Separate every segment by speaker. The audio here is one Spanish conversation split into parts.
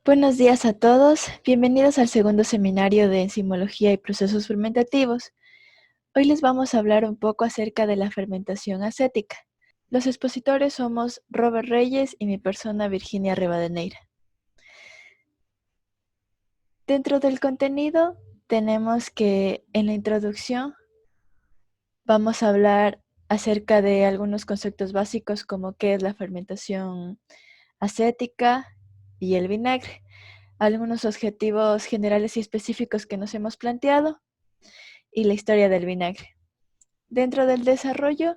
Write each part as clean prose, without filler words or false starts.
Speaker 1: Buenos días a todos, bienvenidos al segundo seminario de Enzimología y Procesos Fermentativos. Hoy les vamos a hablar un poco acerca de la fermentación acética. Los expositores somos Robert Reyes y mi persona Virginia Rivadeneira. Dentro del contenido tenemos que en la introducción vamos a hablar acerca de algunos conceptos básicos como qué es la fermentación acética y el vinagre, algunos objetivos generales y específicos que nos hemos planteado y la historia del vinagre. Dentro del desarrollo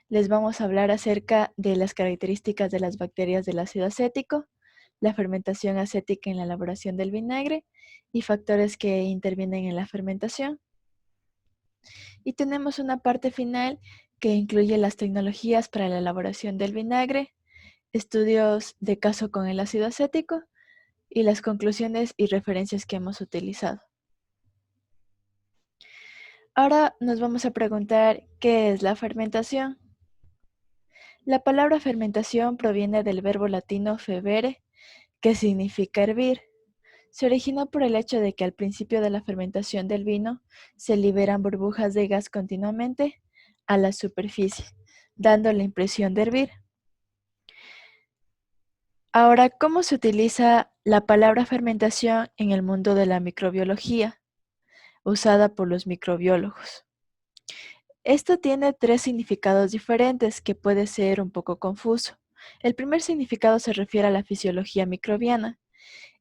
Speaker 1: les vamos a hablar acerca de las características de las bacterias del ácido acético, la fermentación acética en la elaboración del vinagre y factores que intervienen en la fermentación. Y tenemos una parte final que incluye las tecnologías para la elaboración del vinagre, estudios de caso con el ácido acético y las conclusiones y referencias que hemos utilizado. Ahora nos vamos a preguntar ¿qué es la fermentación? La palabra fermentación proviene del verbo latino febere, que significa hervir. Se originó por el hecho de que al principio de la fermentación del vino se liberan burbujas de gas continuamente a la superficie, dando la impresión de hervir. Ahora, ¿cómo se utiliza la palabra fermentación en el mundo de la microbiología, usada por los microbiólogos? Esto tiene tres significados diferentes que puede ser un poco confuso. El primer significado se refiere a la fisiología microbiana.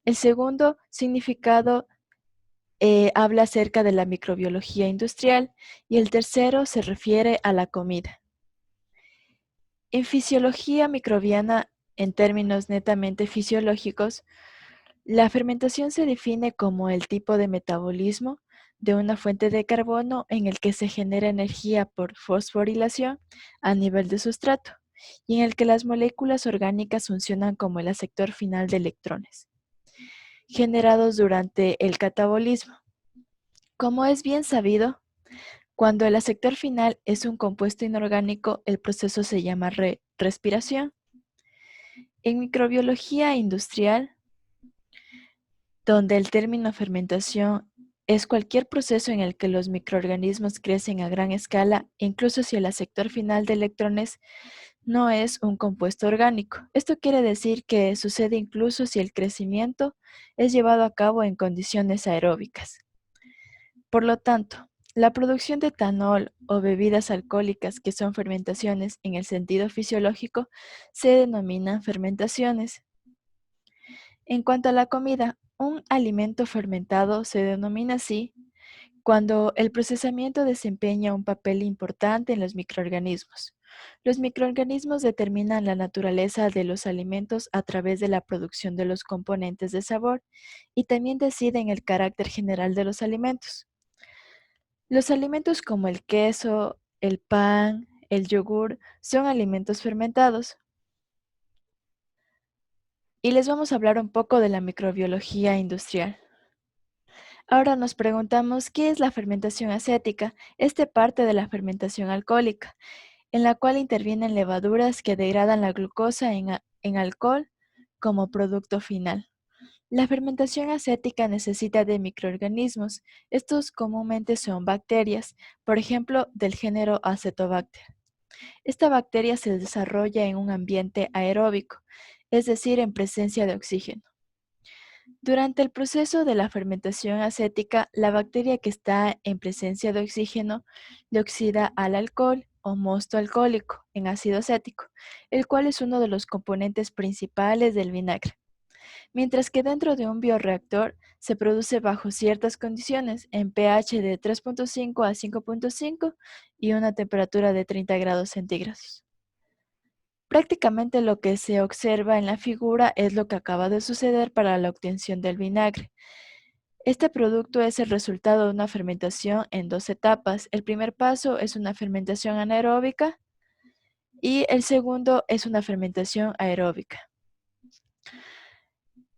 Speaker 1: El segundo significado habla acerca de la microbiología industrial y el tercero se refiere a la comida. En fisiología microbiana, en términos netamente fisiológicos, la fermentación se define como el tipo de metabolismo de una fuente de carbono en el que se genera energía por fosforilación a nivel de sustrato y en el que las moléculas orgánicas funcionan como el aceptor final de electrones, generados durante el catabolismo. Como es bien sabido, cuando el aceptor final es un compuesto inorgánico, el proceso se llama respiración. En microbiología industrial, donde el término fermentación es cualquier proceso en el que los microorganismos crecen a gran escala, incluso si el aceptor final de electrones no es un compuesto orgánico. Esto quiere decir que sucede incluso si el crecimiento es llevado a cabo en condiciones aeróbicas. Por lo tanto, la producción de etanol o bebidas alcohólicas que son fermentaciones en el sentido fisiológico se denominan fermentaciones. En cuanto a la comida, un alimento fermentado se denomina así cuando el procesamiento desempeña un papel importante en los microorganismos. Los microorganismos determinan la naturaleza de los alimentos a través de la producción de los componentes de sabor y también deciden el carácter general de los alimentos. Los alimentos como el queso, el pan, el yogur son alimentos fermentados. Y les vamos a hablar un poco de la microbiología industrial. Ahora nos preguntamos, ¿qué es la fermentación acética? Este parte de la fermentación alcohólica, en la cual intervienen levaduras que degradan la glucosa en alcohol como producto final. La fermentación acética necesita de microorganismos. Estos comúnmente son bacterias, por ejemplo, del género Acetobacter. Esta bacteria se desarrolla en un ambiente aeróbico, es decir, en presencia de oxígeno. Durante el proceso de la fermentación acética, la bacteria que está en presencia de oxígeno le oxida al alcohol o mosto alcohólico en ácido acético, el cual es uno de los componentes principales del vinagre. Mientras que dentro de un bioreactor se produce bajo ciertas condiciones en pH de 3.5 a 5.5 y una temperatura de 30 grados centígrados. Prácticamente lo que se observa en la figura es lo que acaba de suceder para la obtención del vinagre. Este producto es el resultado de una fermentación en dos etapas. El primer paso es una fermentación anaeróbica y el segundo es una fermentación aeróbica.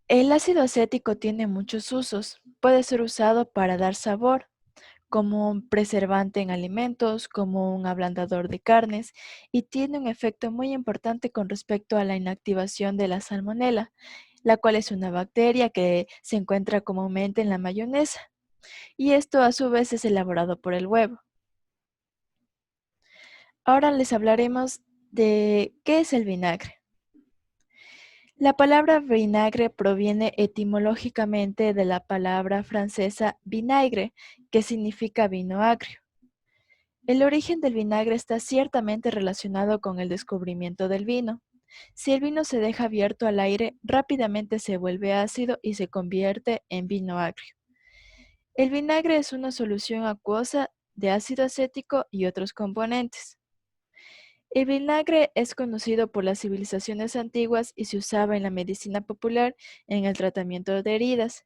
Speaker 1: El ácido acético tiene muchos usos. Puede ser usado para dar sabor, como un preservante en alimentos, como un ablandador de carnes, y tiene un efecto muy importante con respecto a la inactivación de la salmonela. la cual es una bacteria que se encuentra comúnmente en la mayonesa, y esto a su vez es elaborado por el huevo. Ahora les hablaremos de qué es el vinagre. La palabra vinagre proviene etimológicamente de la palabra francesa vinaigre, que significa vino agrio. El origen del vinagre está ciertamente relacionado con el descubrimiento del vino. Si el vino se deja abierto al aire, rápidamente se vuelve ácido y se convierte en vino agrio. El vinagre es una solución acuosa de ácido acético y otros componentes. El vinagre es conocido por las civilizaciones antiguas y se usaba en la medicina popular en el tratamiento de heridas,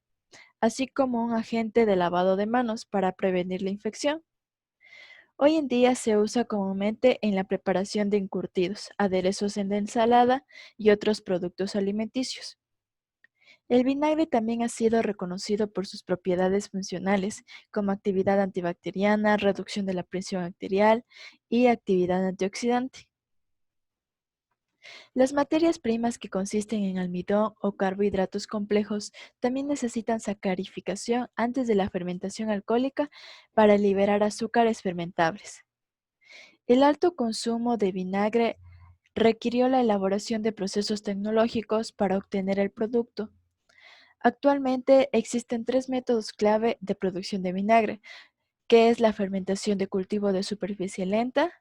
Speaker 1: así como un agente de lavado de manos para prevenir la infección. Hoy en día se usa comúnmente en la preparación de encurtidos, aderezos en la ensalada y otros productos alimenticios. El vinagre también ha sido reconocido por sus propiedades funcionales, como actividad antibacteriana, reducción de la presión arterial y actividad antioxidante. Las materias primas que consisten en almidón o carbohidratos complejos también necesitan sacarificación antes de la fermentación alcohólica para liberar azúcares fermentables. El alto consumo de vinagre requirió la elaboración de procesos tecnológicos para obtener el producto. Actualmente existen tres métodos clave de producción de vinagre, que es la fermentación de cultivo de superficie lenta,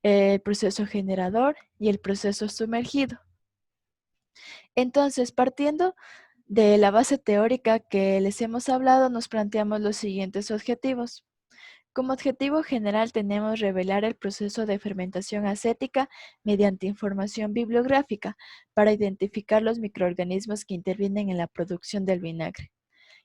Speaker 1: el proceso generador y el proceso sumergido. Entonces, partiendo de la base teórica que les hemos hablado, nos planteamos los siguientes objetivos. Como objetivo general tenemos revelar el proceso de fermentación acética mediante información bibliográfica para identificar los microorganismos que intervienen en la producción del vinagre.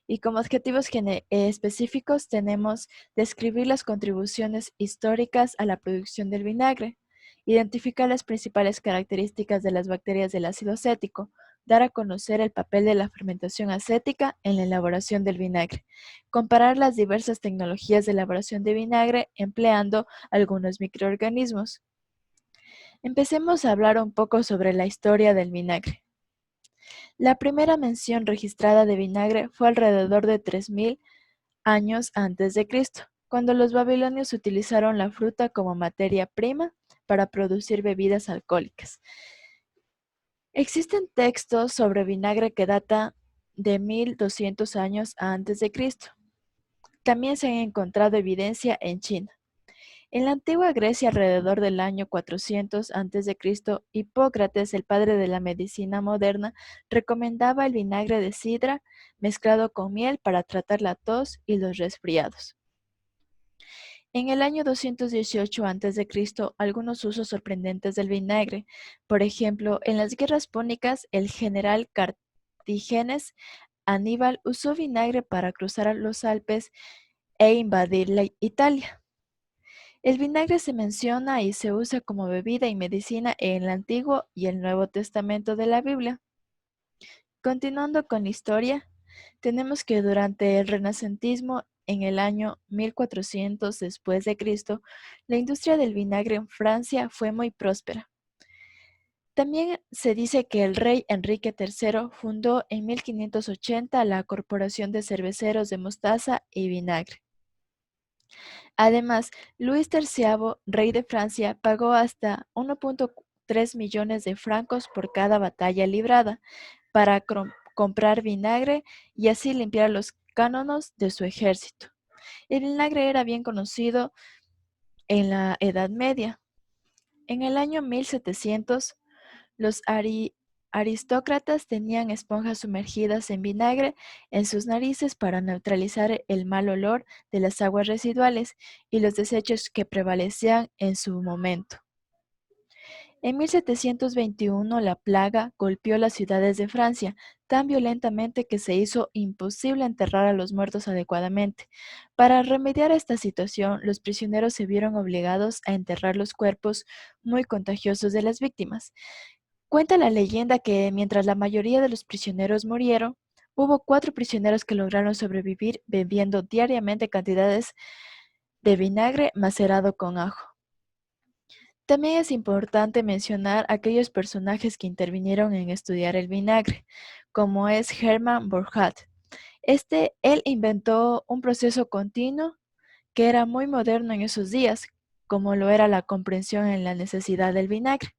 Speaker 1: Y como objetivos específicos tenemos describir las contribuciones históricas a la producción del vinagre, identificar las principales características de las bacterias del ácido acético, dar a conocer el papel de la fermentación acética en la elaboración del vinagre, comparar las diversas tecnologías de elaboración de vinagre empleando algunos microorganismos. Empecemos a hablar un poco sobre la historia del vinagre. La primera mención registrada de vinagre fue alrededor de 3000 años antes de Cristo, cuando los babilonios utilizaron la fruta como materia prima para producir bebidas alcohólicas. Existen textos sobre vinagre que datan de 1200 años antes de Cristo. También se ha encontrado evidencia en China. En la antigua Grecia, alrededor del año 400 a.C., Hipócrates, el padre de la medicina moderna, recomendaba el vinagre de sidra mezclado con miel para tratar la tos y los resfriados. En el año 218 a.C., algunos usos sorprendentes del vinagre. Por ejemplo, en las guerras púnicas, el general Cartígenes Aníbal usó vinagre para cruzar los Alpes e invadir Italia. El vinagre se menciona y se usa como bebida y medicina en el Antiguo y el Nuevo Testamento de la Biblia. Continuando con la historia, tenemos que durante el Renacentismo, en el año 1400 después de Cristo, la industria del vinagre en Francia fue muy próspera. También se dice que el rey Enrique III fundó en 1580 la Corporación de Cerveceros de Mostaza y Vinagre. Además, Luis XIII, rey de Francia, pagó hasta 1,3 millones de francos por cada batalla librada para comprar vinagre y así limpiar los cánones de su ejército. El vinagre era bien conocido en la Edad Media. En el año 1700, los aristócratas tenían esponjas sumergidas en vinagre en sus narices para neutralizar el mal olor de las aguas residuales y los desechos que prevalecían en su momento. En 1721 la plaga golpeó las ciudades de Francia tan violentamente que se hizo imposible enterrar a los muertos adecuadamente. Para remediar esta situación, los prisioneros se vieron obligados a enterrar los cuerpos muy contagiosos de las víctimas. Cuenta la leyenda que mientras la mayoría de los prisioneros murieron, hubo 4 prisioneros que lograron sobrevivir bebiendo diariamente cantidades de vinagre macerado con ajo. También es importante mencionar aquellos personajes que intervinieron en estudiar el vinagre, como es Hermann Boerhaave. Él inventó un proceso continuo que era muy moderno en esos días, como lo era la comprensión en la necesidad del vinagre.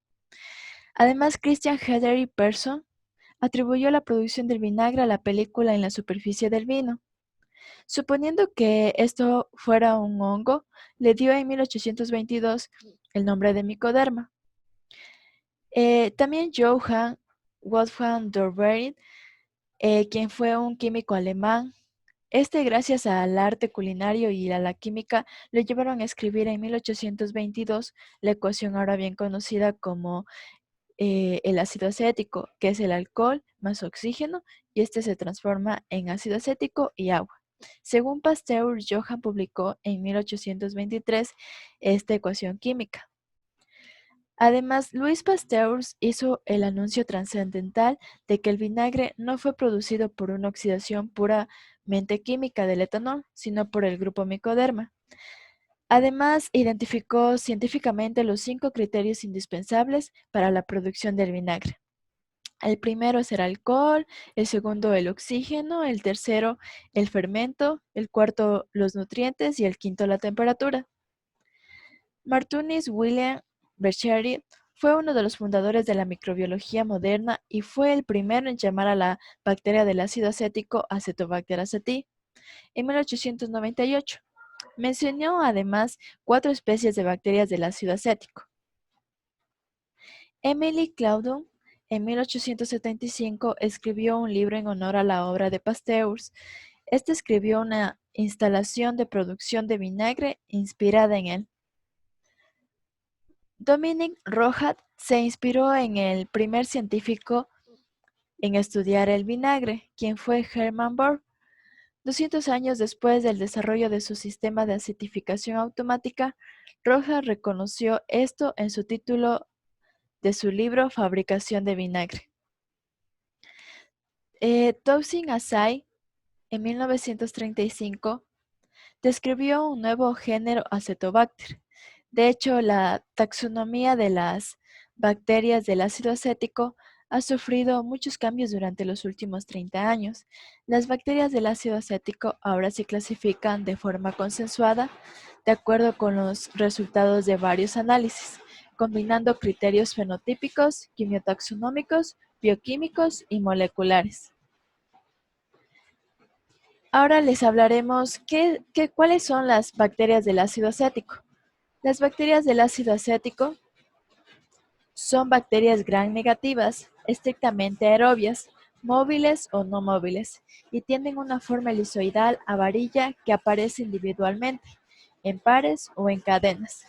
Speaker 1: Además, Christian Hederi Persson atribuyó la producción del vinagre a la película en la superficie del vino. Suponiendo que esto fuera un hongo, le dio en 1822 el nombre de micoderma. También Johann Wolfgang Dorberin, quien fue un químico alemán, gracias al arte culinario y a la química, lo llevaron a escribir en 1822 la ecuación ahora bien conocida como el ácido acético, que es el alcohol más oxígeno, y este se transforma en ácido acético y agua. Según Pasteur, Johann publicó en 1823 esta ecuación química. Además, Louis Pasteur hizo el anuncio trascendental de que el vinagre no fue producido por una oxidación puramente química del etanol, sino por el grupo micoderma. Además, identificó científicamente los 5 criterios indispensables para la producción del vinagre. El primero es el alcohol, el segundo el oxígeno, el tercero el fermento, el cuarto los nutrientes y el quinto la temperatura. Martunis William Berchery fue uno de los fundadores de la microbiología moderna y fue el primero en llamar a la bacteria del ácido acético Acetobacter aceti en 1898. Mencionó además 4 especies de bacterias del ácido acético. Emily Claudon en 1875 escribió un libro en honor a la obra de Pasteur. Escribió una instalación de producción de vinagre inspirada en él. Dominic Rohat se inspiró en el primer científico en estudiar el vinagre, quien fue Hermann Bohr. 200 años después del desarrollo de su sistema de acetificación automática, Rohat reconoció esto en su título de su libro Fabricación de vinagre. Towsing Asai, en 1935, describió un nuevo género Acetobacter. De hecho, la taxonomía de las bacterias del ácido acético ha sufrido muchos cambios durante los últimos 30 años. Las bacterias del ácido acético ahora se clasifican de forma consensuada de acuerdo con los resultados de varios análisis, combinando criterios fenotípicos, quimiotaxonómicos, bioquímicos y moleculares. Ahora les hablaremos cuáles son las bacterias del ácido acético. Las bacterias del ácido acético son bacterias gram negativas, estrictamente aerobias, móviles o no móviles, y tienen una forma helizoidal a varilla que aparece individualmente, en pares o en cadenas.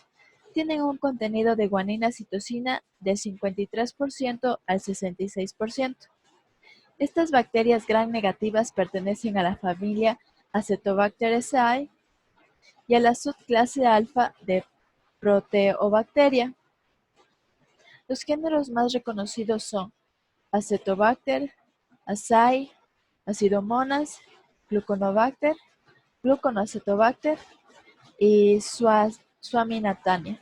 Speaker 1: Tienen un contenido de guanina citosina del 53% al 66%. Estas bacterias gram negativas pertenecen a la familia Acetobacteriaceae y a la subclase alfa de Proteobacteria. Los géneros más reconocidos son Acetobacter, Acai, Acidomonas, Gluconobacter, Gluconoacetobacter y Suaminatania.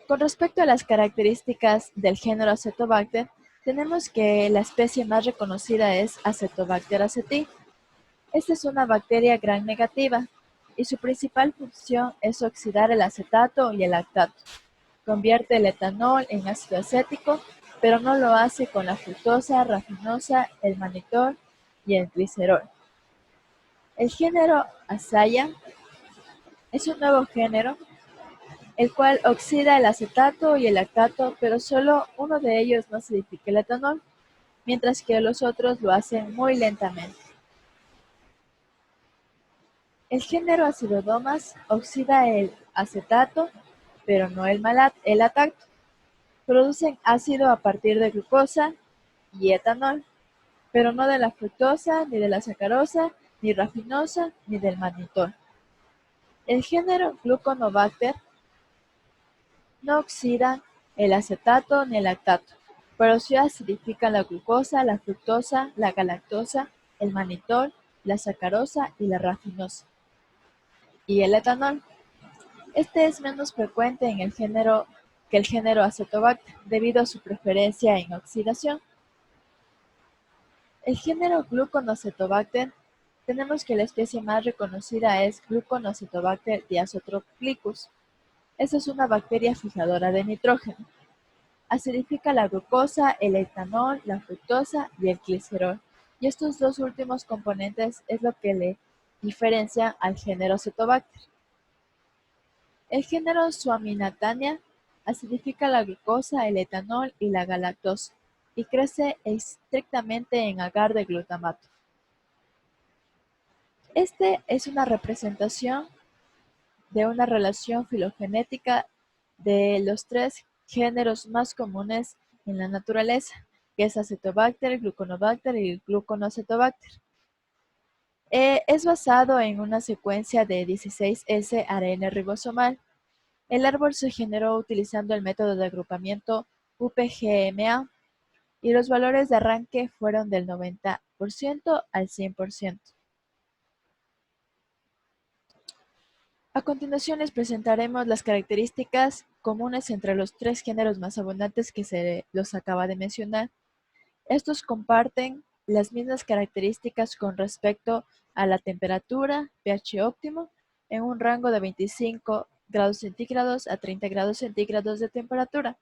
Speaker 1: Con respecto a las características del género Acetobacter, tenemos que la especie más reconocida es Acetobacter aceti. Esta es una bacteria gram negativa y su principal función es oxidar el acetato y el lactato. Convierte el etanol en ácido acético, pero no lo hace con la fructosa, rafinosa, el mannitol y el glicerol. El género Azaia es un nuevo género, el cual oxida el acetato y el lactato, pero solo uno de ellos no acidifica el etanol, mientras que los otros lo hacen muy lentamente. El género Acidodomas oxida el acetato, pero no el lactato. Producen ácido a partir de glucosa y etanol, pero no de la fructosa, ni de la sacarosa, ni rafinosa, ni del mannitol. El género Gluconobacter no oxidan el acetato ni el lactato, pero sí acidifican la glucosa, la fructosa, la galactosa, el mannitol, la sacarosa y la rafinosa. Y el etanol. Este es menos frecuente en el género que el género Acetobacter, debido a su preferencia en oxidación. El género Gluconocetobacter, tenemos que la especie más reconocida es Gluconocetobacter diazotropicus. Esta es una bacteria fijadora de nitrógeno. Acidifica la glucosa, el etanol, la fructosa y el glicerol. Y estos dos últimos componentes es lo que le diferencia al género Acetobacter. El género Suaminatania acidifica la glucosa, el etanol y la galactosa, y crece estrictamente en agar de glutamato. Este es una representación de una relación filogenética de los tres géneros más comunes en la naturaleza, que es Acetobacter, Gluconobacter y Gluconocetobacter. Es basado en una secuencia de 16S ARN ribosomal. El árbol se generó utilizando el método de agrupamiento UPGMA y los valores de arranque fueron del 90% al 100%. A continuación les presentaremos las características comunes entre los tres géneros más abundantes que se los acaba de mencionar. Estos comparten las mismas características con respecto a la temperatura, pH óptimo, en un rango de 25 grados centígrados a 30 grados centígrados de temperatura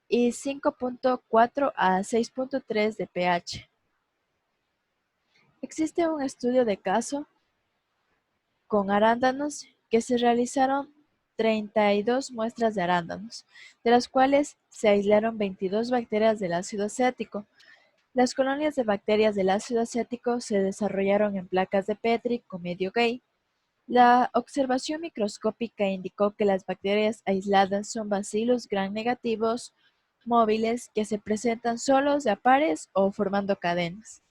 Speaker 1: y 5.4 a 6.3 de pH. Existe un estudio de caso con arándanos que se realizaron 32 muestras de arándanos, de las cuales se aislaron 22 bacterias del ácido acético. Las colonias de bacterias del ácido acético se desarrollaron en placas de Petri con medio Gay. La observación microscópica indicó que las bacterias aisladas son bacillus gram-negativos móviles que se presentan solos, de a pares o formando cadenas.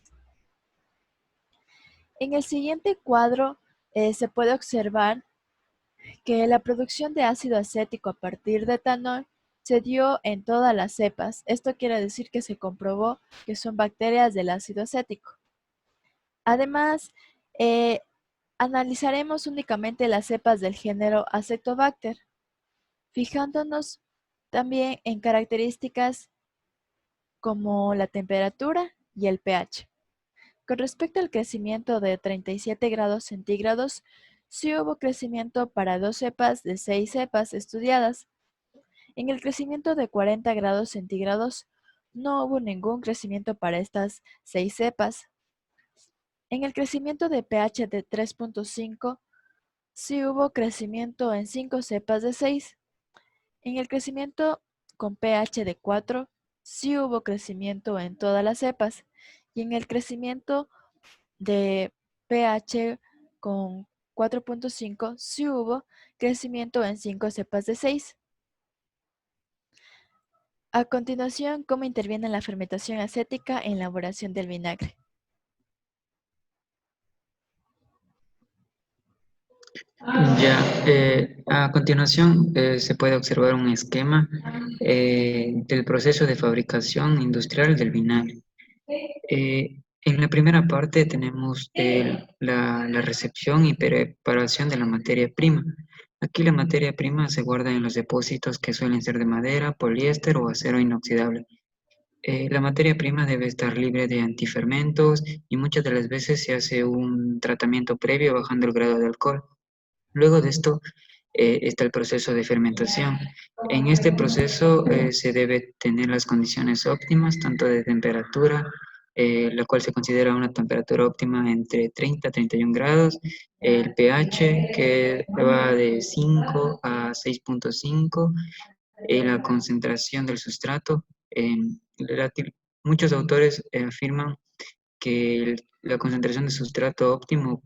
Speaker 1: En el siguiente cuadro se puede observar que la producción de ácido acético a partir de etanol se dio en todas las cepas. Esto quiere decir que se comprobó que son bacterias del ácido acético. Además, analizaremos únicamente las cepas del género Acetobacter, fijándonos también en características como la temperatura y el pH. Con respecto al crecimiento de 37 grados centígrados, sí hubo crecimiento para 2 cepas de 6 cepas estudiadas. En el crecimiento de 40 grados centígrados, no hubo ningún crecimiento para estas 6 cepas. En el crecimiento de pH de 3.5, sí hubo crecimiento en 5 cepas de 6. En el crecimiento con pH de 4, sí hubo crecimiento en todas las cepas. Y en el crecimiento de pH con 4.5, sí hubo crecimiento en 5 cepas de 6. A continuación, ¿cómo interviene la fermentación acética en la elaboración del vinagre?
Speaker 2: Ya, a continuación se puede observar un esquema del proceso de fabricación industrial del vinagre. En la primera parte tenemos la recepción y preparación de la materia prima. Aquí la materia prima se guarda en los depósitos que suelen ser de madera, poliéster o acero inoxidable. La materia prima debe estar libre de antifermentos y muchas de las veces se hace un tratamiento previo bajando el grado de alcohol. Luego de esto está el proceso de fermentación. En este proceso se debe tener las condiciones óptimas, tanto de temperatura, la cual se considera una temperatura óptima entre 30 a 31 grados, el pH que va de 5 a 6.5, la concentración del sustrato. Muchos autores afirman que la concentración de sustrato óptimo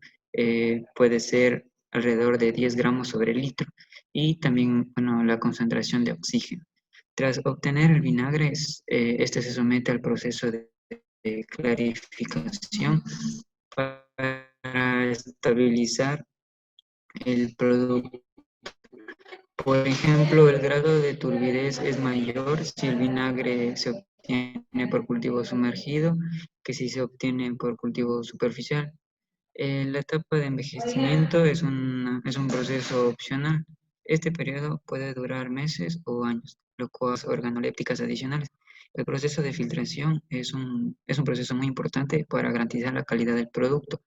Speaker 2: puede ser alrededor de 10 gramos sobre litro y también bueno, la concentración de oxígeno. Tras obtener el vinagre, este se somete al proceso de clarificación para estabilizar el producto. Por ejemplo, el grado de turbidez es mayor si el vinagre se obtiene por cultivo sumergido que si se obtiene por cultivo superficial. La etapa de envejecimiento es un proceso opcional. Este periodo puede durar meses o años, lo cual son organolépticas adicionales. El proceso de filtración es un proceso muy importante para garantizar la calidad del producto.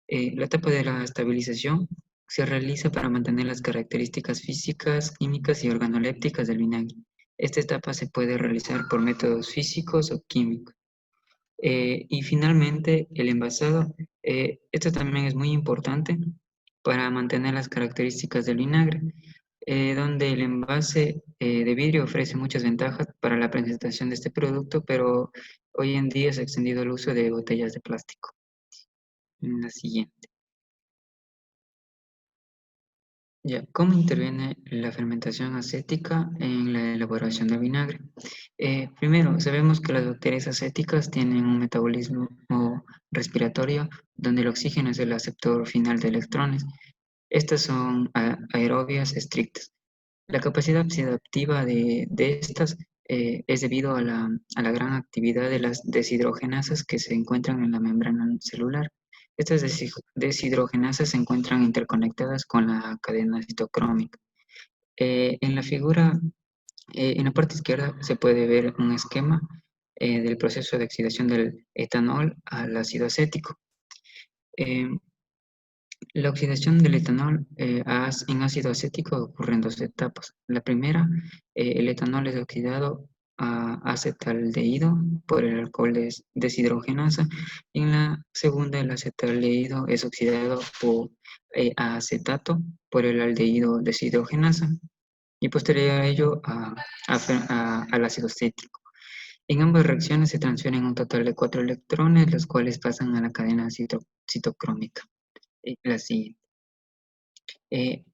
Speaker 2: La etapa de la estabilización se realiza para mantener las características físicas, químicas y organolépticas del vinagre. Esta etapa se puede realizar por métodos físicos o químicos. Y finalmente, el envasado. Esto también es muy importante para mantener las características del vinagre, donde el envase de vidrio ofrece muchas ventajas para la presentación de este producto, pero hoy en día se ha extendido el uso de botellas de plástico. La siguiente. Ya, ¿cómo interviene la fermentación acética en la elaboración del vinagre? Primero, sabemos que las bacterias acéticas tienen un metabolismo respiratorio donde el oxígeno es el aceptor final de electrones. Estas son aerobias estrictas. La capacidad oxidativa de estas es debido a la gran actividad de las deshidrogenasas que se encuentran en la membrana celular. Estas deshidrogenasas se encuentran interconectadas con la cadena citocrómica. En la figura, en la parte izquierda se puede ver un esquema del proceso de oxidación del etanol al ácido acético. Eh, la oxidación del etanol en ácido acético ocurre en dos etapas. La primera, el etanol es oxidado a acetaldehído por el alcohol deshidrogenasa. Y en la segunda, el acetaldehído es oxidado a acetato por el aldehído deshidrogenasa y posterior a ello al ácido cítrico. En ambas reacciones se transfieren un total de 4 electrones, los cuales pasan a la cadena citocrómica. La siguiente. Eh,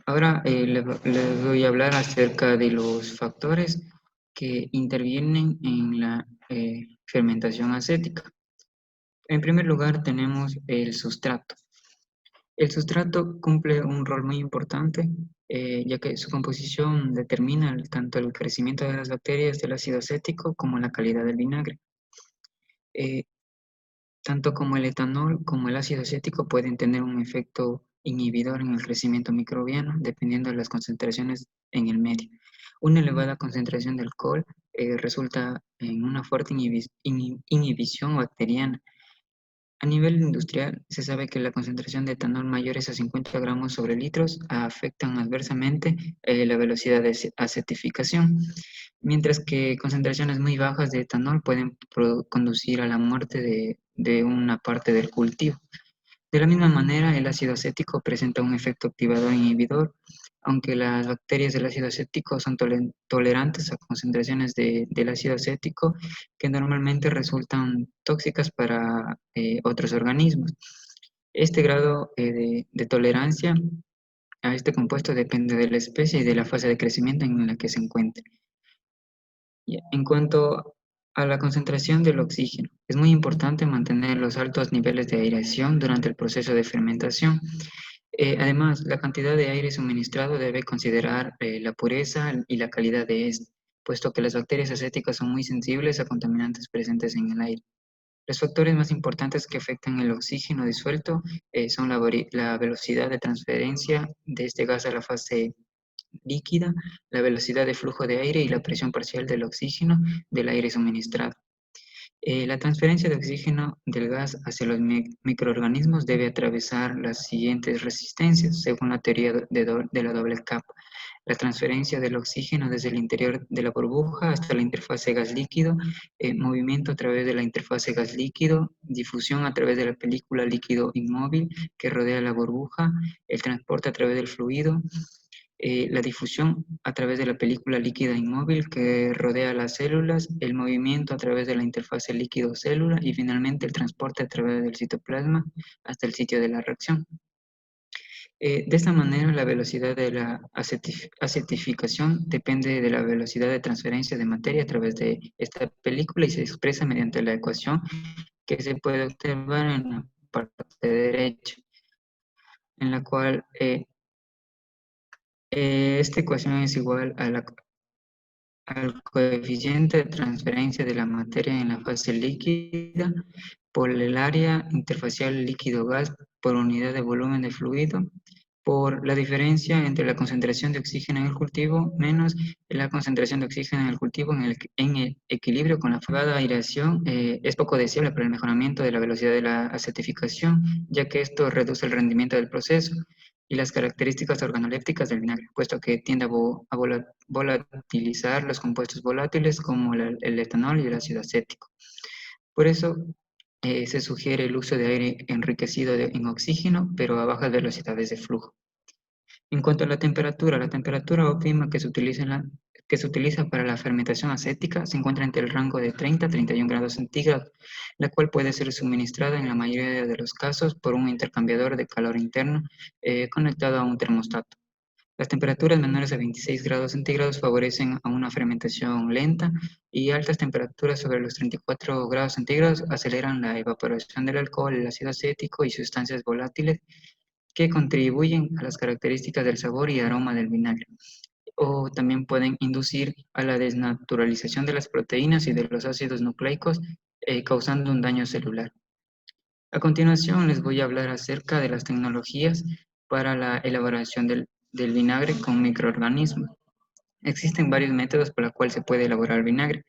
Speaker 2: Ahora les voy a hablar acerca de los factores que intervienen en la fermentación acética. En primer lugar tenemos el sustrato. El sustrato cumple un rol muy importante, ya que su composición determina tanto el crecimiento de las bacterias del ácido acético como la calidad del vinagre. Eh, Tanto como el etanol como el ácido acético pueden tener un efecto inhibidor en el crecimiento microbiano, dependiendo de las concentraciones en el medio. Una elevada concentración de alcohol resulta en una fuerte inhibición bacteriana. A nivel industrial, se sabe que la concentración de etanol mayores a 50 gramos sobre litros afectan adversamente la velocidad de acetificación, mientras que concentraciones muy bajas de etanol pueden conducir a la muerte de una parte del cultivo. De la misma manera, el ácido acético presenta un efecto activador e inhibidor, aunque las bacterias del ácido acético son tolerantes a concentraciones del ácido acético que normalmente resultan tóxicas para otros organismos. Este grado de tolerancia a este compuesto depende de la especie y de la fase de crecimiento en la que se encuentre. En cuanto a la concentración del oxígeno, es muy importante mantener los altos niveles de aireación durante el proceso de fermentación. Además, la cantidad de aire suministrado debe considerar la pureza y la calidad de este, puesto que las bacterias acéticas son muy sensibles a contaminantes presentes en el aire. Los factores más importantes que afectan el oxígeno disuelto son la velocidad de transferencia de este gas a la fase líquida, la velocidad de flujo de aire y la presión parcial del oxígeno del aire suministrado. La transferencia de oxígeno del gas hacia los microorganismos debe atravesar las siguientes resistencias, según la teoría de la doble capa. La transferencia del oxígeno desde el interior de la burbuja hasta la interfase gas-líquido, movimiento a través de la interfase gas-líquido, difusión a través de la película líquido inmóvil que rodea la burbuja, el transporte a través del fluido, la difusión a través de la película líquida inmóvil que rodea las células, el movimiento a través de la interfase líquido-célula y finalmente el transporte a través del citoplasma hasta el sitio de la reacción. De esta manera, la velocidad de la acetificación depende de la velocidad de transferencia de materia a través de esta película y se expresa mediante la ecuación que se puede observar en la parte derecha, en la cual esta ecuación es igual a al coeficiente de transferencia de la materia en la fase líquida por el área interfacial líquido-gas por unidad de volumen de fluido, por la diferencia entre la concentración de oxígeno en el cultivo menos la concentración de oxígeno en el cultivo en el equilibrio con la elevada aireación, es poco deseable para el mejoramiento de la velocidad de la acetificación, ya que esto reduce el rendimiento del proceso y las características organolépticas del vinagre, puesto que tiende a volatilizar los compuestos volátiles como el etanol y el ácido acético. Por eso se sugiere el uso de aire enriquecido en oxígeno, pero a bajas velocidades de flujo. En cuanto a la temperatura óptima que se utiliza para la fermentación acética se encuentra entre el rango de 30 a 31 grados centígrados, la cual puede ser suministrada en la mayoría de los casos por un intercambiador de calor interno conectado a un termostato. Las temperaturas menores a 26 grados centígrados favorecen a una fermentación lenta y altas temperaturas sobre los 34 grados centígrados aceleran la evaporación del alcohol, el ácido acético y sustancias volátiles que contribuyen a las características del sabor y aroma del vinagre, o también pueden inducir a la desnaturalización de las proteínas y de los ácidos nucleicos, causando un daño celular. A continuación, les voy a hablar acerca de las tecnologías para la elaboración del vinagre con microorganismos. Existen varios métodos por los cuales se puede elaborar vinagre.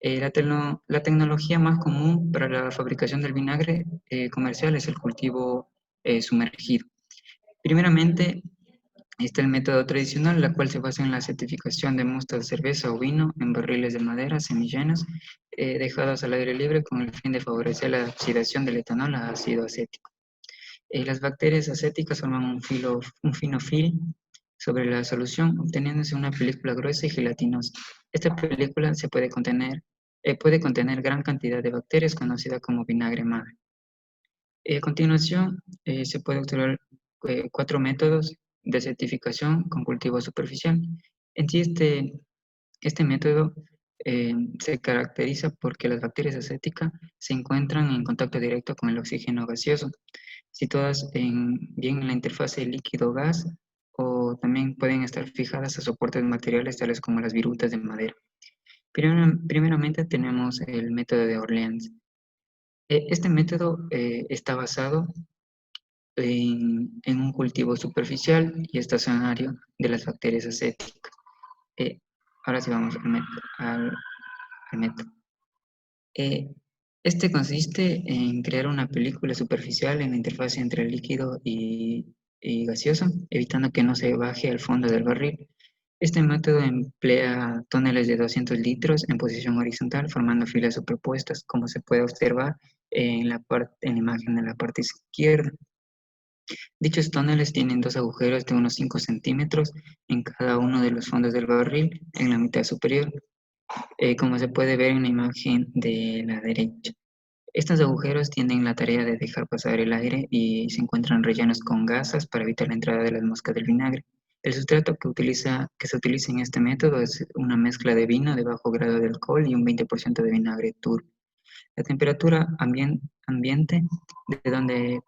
Speaker 2: La tecnología más común para la fabricación del vinagre comercial es el cultivo sumergido. Primeramente, está el método tradicional, la cual se basa en la certificación de mostas de cerveza o vino en barriles de madera semillenas dejadas al aire libre con el fin de favorecer la oxidación del etanol a ácido acético. Las bacterias acéticas forman un fino film sobre la solución, obteniéndose una película gruesa y gelatinosa. Esta película puede contener gran cantidad de bacterias conocida como vinagre madre. A continuación, se puede observar cuatro métodos de certificación con cultivo superficial. En sí, este método se caracteriza porque las bacterias acéticas se encuentran en contacto directo con el oxígeno gaseoso, situadas bien en la interfase líquido-gas o también pueden estar fijadas a soportes materiales tales como las virutas de madera. Primeramente tenemos el método de Orleans. Este método está basado en un cultivo superficial y estacionario de las bacterias acéticas. Eh, Ahora sí vamos al método. Eh, este consiste en crear una película superficial en la interfaz entre el líquido y gaseosa, evitando que no se baje al fondo del barril. Este método emplea tóneles de 200 litros en posición horizontal, formando filas superpuestas, como se puede observar en la imagen de la parte izquierda. Dichos tóneles tienen dos agujeros de unos 5 centímetros en cada uno de los fondos del barril en la mitad superior, como se puede ver en la imagen de la derecha. Estos agujeros tienen la tarea de dejar pasar el aire y se encuentran rellenos con gasas para evitar la entrada de las moscas del vinagre. El sustrato que se utiliza en este método es una mezcla de vino de bajo grado de alcohol y un 20% de vinagre turbio. La temperatura ambiente de donde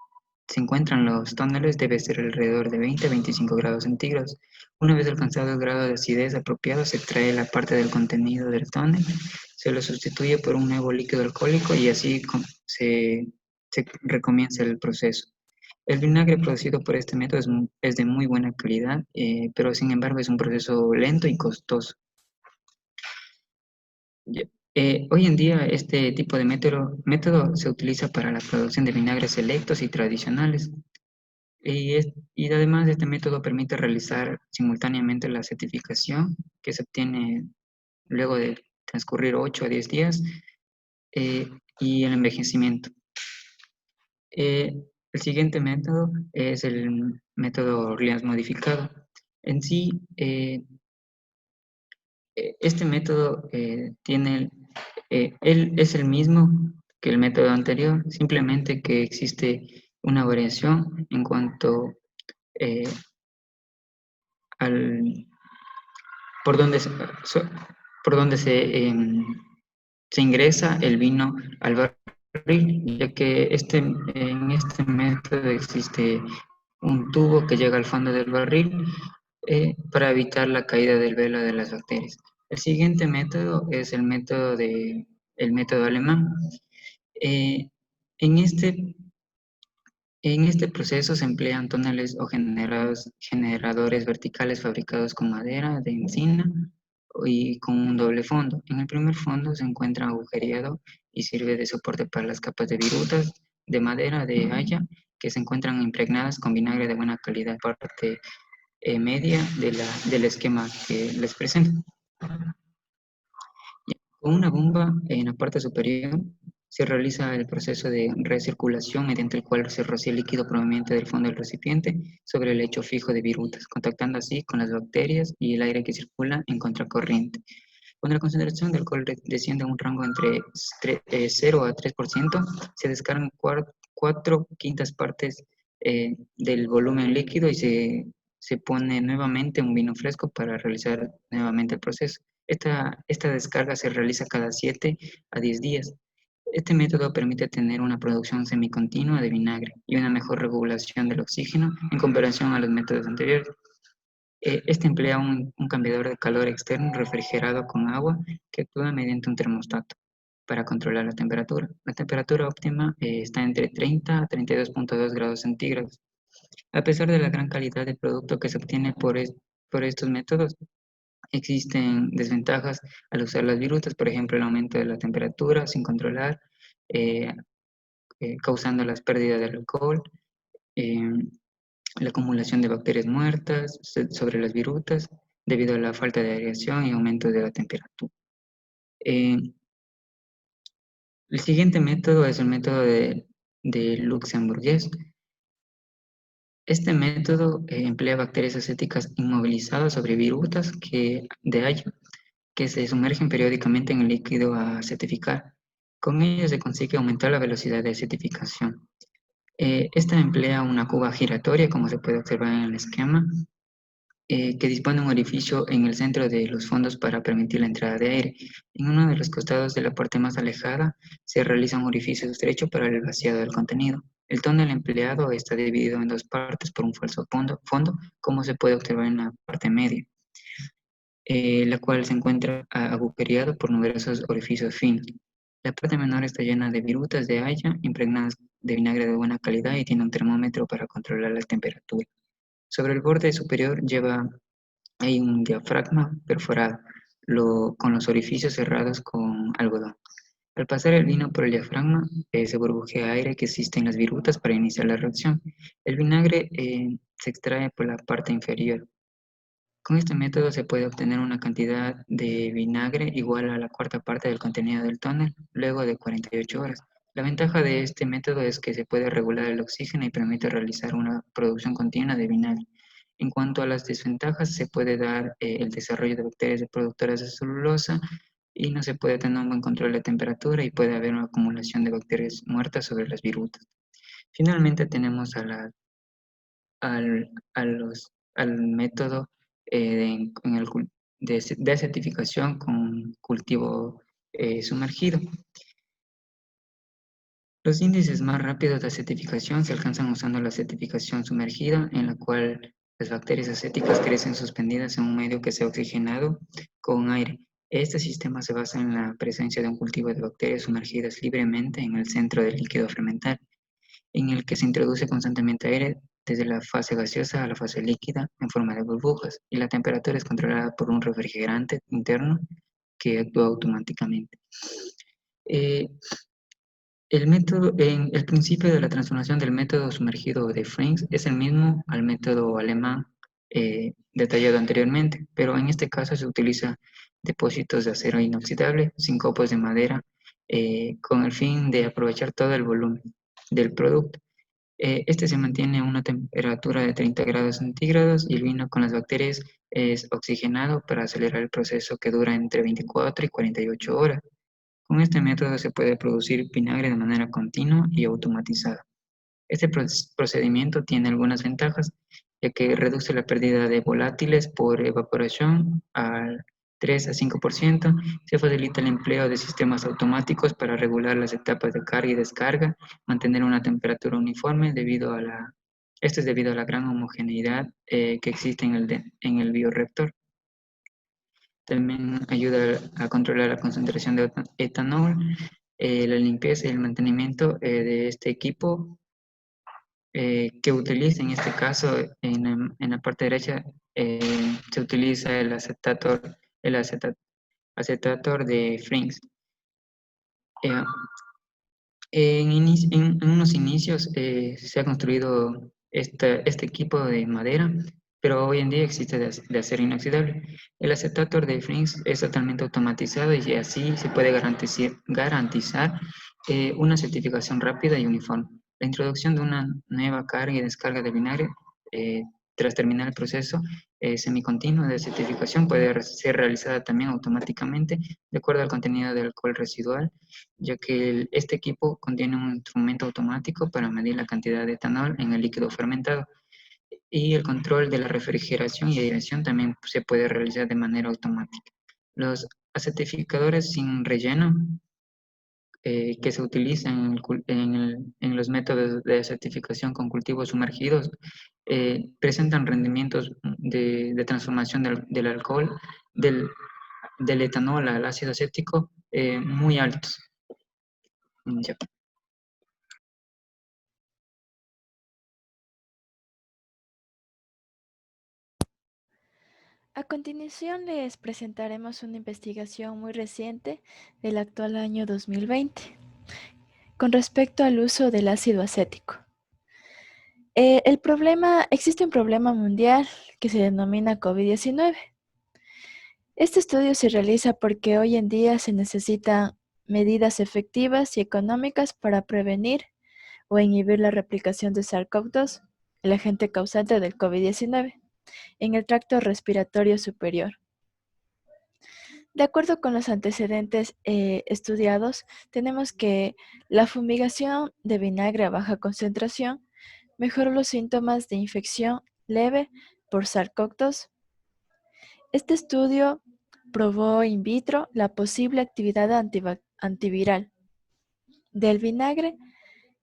Speaker 2: se encuentran los tóneles debe ser alrededor de 20 a 25 grados centígrados. Una vez alcanzado el grado de acidez apropiado, se extrae la parte del contenido del tónel, se lo sustituye por un nuevo líquido alcohólico y así se recomienza el proceso. El vinagre producido por este método es de muy buena calidad, pero sin embargo es un proceso lento y costoso. Ya. Hoy en día este tipo de método se utiliza para la producción de vinagres selectos y tradicionales. Y además este método permite realizar simultáneamente la certificación que se obtiene luego de transcurrir 8 a 10 días eh, y el envejecimiento. El siguiente método es el método Orleans modificado. En sí, este método él es el mismo que el método anterior, simplemente que existe una variación en cuanto eh, al por donde por donde se ingresa el vino al barril, ya que en este método existe un tubo que llega al fondo del barril para evitar la caída del velo de las bacterias. El siguiente método es el método alemán. Eh, En este proceso se emplean tonales o generadores verticales fabricados con madera de encina y con un doble fondo. En el primer fondo se encuentra agujereado y sirve de soporte para las capas de virutas de madera de haya que se encuentran impregnadas con vinagre de buena calidad, parte media del esquema que les presento. Con una bomba en la parte superior se realiza el proceso de recirculación mediante el cual se rocía el líquido proveniente del fondo del recipiente sobre el lecho fijo de virutas, contactando así con las bacterias y el aire que circula en contracorriente. Cuando la concentración de alcohol desciende a un rango entre 0 a 3%, se descargan 4/5 partes del volumen líquido y se pone nuevamente un vino fresco para realizar nuevamente el proceso. Esta descarga se realiza cada 7 a 10 días. Este método permite tener una producción semicontinua de vinagre y una mejor regulación del oxígeno en comparación a los métodos anteriores. Este emplea un cambiador de calor externo refrigerado con agua que actúa mediante un termostato para controlar la temperatura. La temperatura óptima está entre 30 a 32,2 grados centígrados. A pesar de la gran calidad del producto que se obtiene por estos métodos, existen desventajas al usar las virutas, por ejemplo, el aumento de la temperatura sin controlar, eh, causando las pérdidas del alcohol, eh, la acumulación de bacterias muertas sobre las virutas debido a la falta de aireación y aumento de la temperatura. Eh, el siguiente método es el método de luxemburgués. Este método emplea bacterias acéticas inmovilizadas sobre virutas de haya que se sumergen periódicamente en el líquido a acetificar. Con ello se consigue aumentar la velocidad de acetificación. Esta emplea una cuba giratoria, como se puede observar en el esquema, que dispone un orificio en el centro de los fondos para permitir la entrada de aire. En uno de los costados de la parte más alejada se realiza un orificio estrecho para el vaciado del contenido. El tonel empleado está dividido en dos partes por un falso fondo, como se puede observar en la parte media, la cual se encuentra agujereado por numerosos orificios finos. La parte menor está llena de virutas de haya impregnadas de vinagre de buena calidad y tiene un termómetro para controlar la temperatura. Sobre el borde superior hay un diafragma perforado, con los orificios cerrados con algodón. Al pasar el vino por el diafragma, se burbujea aire que existe en las virutas para iniciar la reacción. El vinagre se extrae por la parte inferior. Con este método se puede obtener una cantidad de vinagre igual a la cuarta parte del contenido del tóner luego de 48 horas. La ventaja de este método es que se puede regular el oxígeno y permite realizar una producción continua de vinagre. En cuanto a las desventajas, se puede dar el desarrollo de bacterias productoras de celulosa y no se puede tener un buen control de temperatura y puede haber una acumulación de bacterias muertas sobre las virutas. Finalmente tenemos al método de acetificación con cultivo sumergido. Los índices más rápidos de acetificación se alcanzan usando la acetificación sumergida, en la cual las bacterias acéticas crecen suspendidas en un medio que sea oxigenado con aire. Este sistema se basa en la presencia de un cultivo de bacterias sumergidas libremente en el centro del líquido fermental, en el que se introduce constantemente aire desde la fase gaseosa a la fase líquida en forma de burbujas, y la temperatura es controlada por un refrigerante interno que actúa automáticamente. Eh, el principio de la transformación del método sumergido de Frings es el mismo al método alemán detallado anteriormente, pero en este caso se utiliza depósitos de acero inoxidable sin copos de madera con el fin de aprovechar todo el volumen del producto. Este se mantiene a una temperatura de 30 grados centígrados y el vino con las bacterias es oxigenado para acelerar el proceso que dura entre 24 y 48 horas. Con este método se puede producir vinagre de manera continua y automatizada. Este procedimiento tiene algunas ventajas, ya que reduce la pérdida de volátiles por evaporación al 3 a 5%, se facilita el empleo de sistemas automáticos para regular las etapas de carga y descarga, mantener una temperatura uniforme esto es debido a la gran homogeneidad que existe en el bioreactor. También ayuda a controlar la concentración de etanol la limpieza y el mantenimiento de este equipo que utiliza en este caso en la parte derecha se utiliza el acetator de Frings. Eh, en unos inicios se ha construido este equipo de madera, pero hoy en día existe de acero inoxidable. El acetator de Frings es totalmente automatizado y así se puede garantizar una certificación rápida y uniforme. La introducción de una nueva carga y descarga de vinagre eh, tras terminar el proceso semicontinuo de certificación puede ser realizada también automáticamente de acuerdo al contenido de alcohol residual, ya que este equipo contiene un instrumento automático para medir la cantidad de etanol en el líquido fermentado y el control de la refrigeración y aireación también se puede realizar de manera automática. Los acetificadores sin relleno que se utilizan en los métodos de certificación con cultivos sumergidos presentan rendimientos de transformación del alcohol, del, del etanol al ácido acético muy altos. Ya.
Speaker 1: A continuación les presentaremos una investigación muy reciente del actual año 2020 con respecto al uso del ácido acético. Existe un problema mundial que se denomina COVID-19. Este estudio se realiza porque hoy en día se necesitan medidas efectivas y económicas para prevenir o inhibir la replicación de SARS-CoV-2, el agente causante del COVID-19, en el tracto respiratorio superior. De acuerdo con los antecedentes estudiados, tenemos que la fumigación de vinagre a baja concentración mejoró los síntomas de infección leve por SARS-CoV-2. Este estudio probó in vitro la posible actividad antiviral del vinagre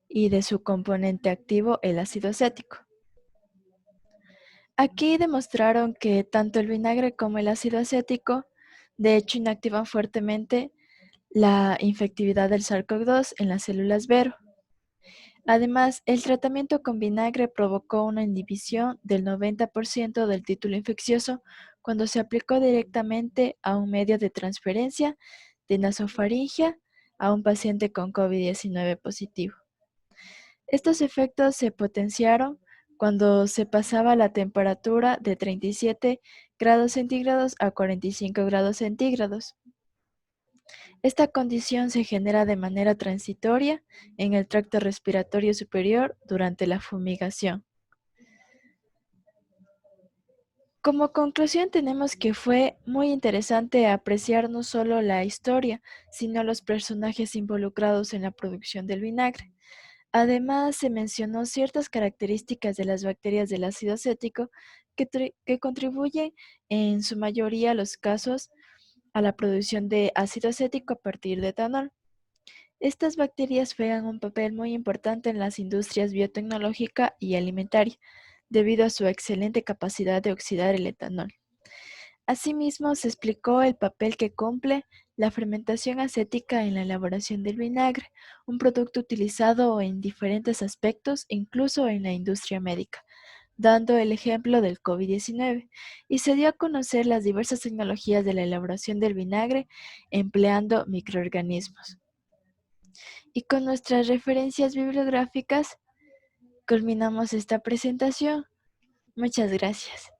Speaker 1: y de su componente activo, el ácido acético. Aquí demostraron que tanto el vinagre como el ácido acético, de hecho, inactivan fuertemente la infectividad del SARS-CoV-2 en las células Vero. Además, el tratamiento con vinagre provocó una inhibición del 90% del título infeccioso cuando se aplicó directamente a un medio de transferencia de nasofaringia a un paciente con COVID-19 positivo. Estos efectos se potenciaron cuando se pasaba la temperatura de 37 grados centígrados a 45 grados centígrados. Esta condición se genera de manera transitoria en el tracto respiratorio superior durante la fumigación. Como conclusión tenemos que fue muy interesante apreciar no solo la historia, sino los personajes involucrados en la producción del vinagre. Además, se mencionó ciertas características de las bacterias del ácido acético que contribuyen en su mayoría a los casos a la producción de ácido acético a partir de etanol. Estas bacterias juegan un papel muy importante en las industrias biotecnológica y alimentaria, debido a su excelente capacidad de oxidar el etanol. Asimismo, se explicó el papel que cumple la fermentación acética en la elaboración del vinagre, un producto utilizado en diferentes aspectos, incluso en la industria médica, dando el ejemplo del COVID-19, y se dio a conocer las diversas tecnologías de la elaboración del vinagre empleando microorganismos. Y con nuestras referencias bibliográficas culminamos esta presentación. Muchas gracias.